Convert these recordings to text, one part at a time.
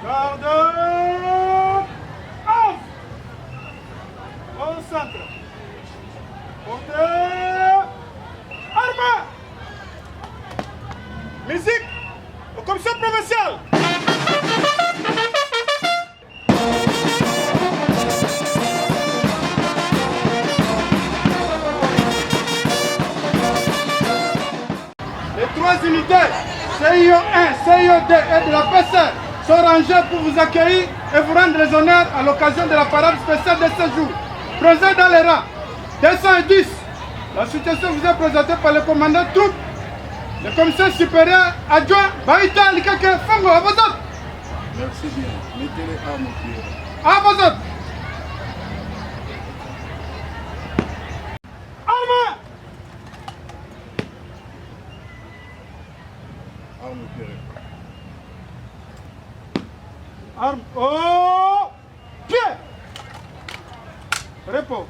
Garde. Au centre. Portez. Armes. Musique. Au commission provinciale. Les trois unités, CIO 1, CIO 2 et de la PC sont rangées pour vous accueillir et vous rendre les honneurs à l'occasion de la parade spéciale de ce jour. Présent dans les rangs, 210. La situation vous est présentée par le commandant Troupe, le commissaire supérieur adjoint Baïta Likake Fango. À vos autres. Merci bien. Mettez-les à mon pied. À vos autres. Armes. Armes pied. Armes au pied. Repos.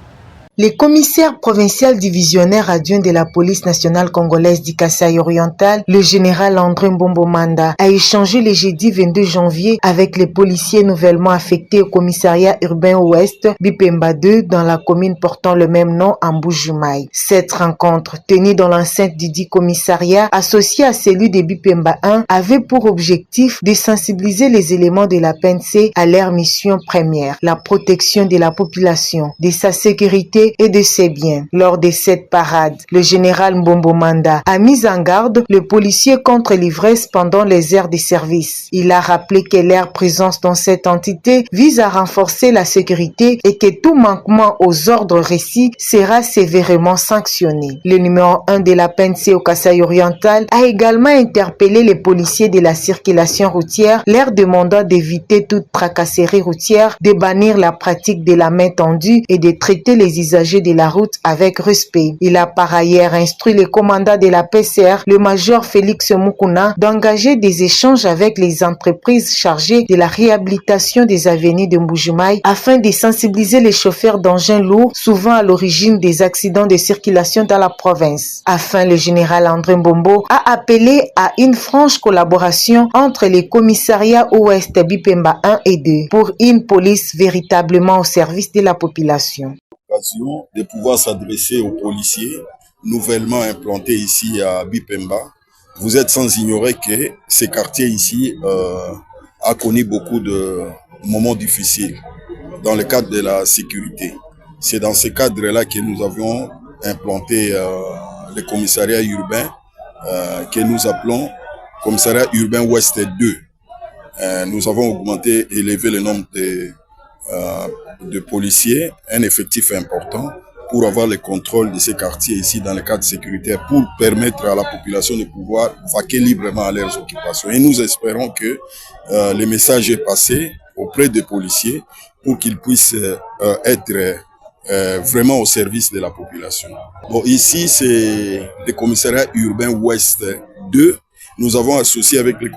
Le commissaire provincial divisionnaire adjoint de la police nationale congolaise du Kasaï oriental, le général André Mbombo Manda, a échangé le jeudi 22 janvier avec les policiers nouvellement affectés au commissariat urbain ouest Bipemba 2 dans la commune portant le même nom en Mbuji-Mayi. Cette rencontre, tenue dans l'enceinte du dit commissariat, associée à celui de Bipemba 1, avait pour objectif de sensibiliser les éléments de la PNC à leur mission première, la protection de la population, de sa sécurité et de ses biens. Lors de cette parade, le général Mbombo Manda a mis en garde le policier contre l'ivresse pendant les heures de service. Il a rappelé que leur présence dans cette entité vise à renforcer la sécurité et que tout manquement aux ordres récits sera sévèrement sanctionné. Le numéro 1 de la PNC au Kasaï oriental a également interpellé les policiers de la circulation routière, leur demandant d'éviter toute tracasserie routière, de bannir la pratique de la main tendue et de traiter les usagers de la route avec respect. Il a par ailleurs instruit le commandant de la PCR, le major Félix Mukuna, d'engager des échanges avec les entreprises chargées de la réhabilitation des avenues de Mbuji-Mayi afin de sensibiliser les chauffeurs d'engins lourds, souvent à l'origine des accidents de circulation dans la province. Enfin, le général André Mbombo a appelé à une franche collaboration entre les commissariats ouest Bipemba 1 et 2 pour une police véritablement au service de la population. De pouvoir s'adresser aux policiers nouvellement implantés ici à Bipemba. Vous êtes sans ignorer que ce quartier ici a connu beaucoup de moments difficiles dans le cadre de la sécurité. C'est dans ce cadre-là que nous avions implanté le commissariat urbain que nous appelons commissariat urbain ouest 2. Nous avons augmenté, élevé le nombre de policiers, un effectif important pour avoir le contrôle de ces quartiers ici dans le cadre sécuritaire pour permettre à la population de pouvoir vaquer librement à leurs occupations. Et nous espérons que le message est passé auprès des policiers pour qu'ils puissent être vraiment au service de la population. Bon, ici, c'est le commissariat urbain ouest 2. Nous avons associé avec le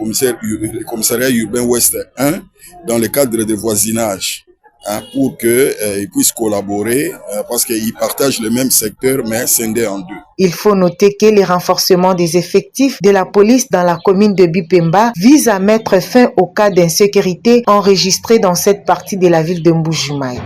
commissariat urbain ouest 1 dans le cadre de voisinage. Pour qu'ils puissent collaborer parce qu'ils partagent le même secteur mais scindés en deux. Il faut noter que le renforcement des effectifs de la police dans la commune de Bipemba vise à mettre fin aux cas d'insécurité enregistrés dans cette partie de la ville de Mbuji-Mayi.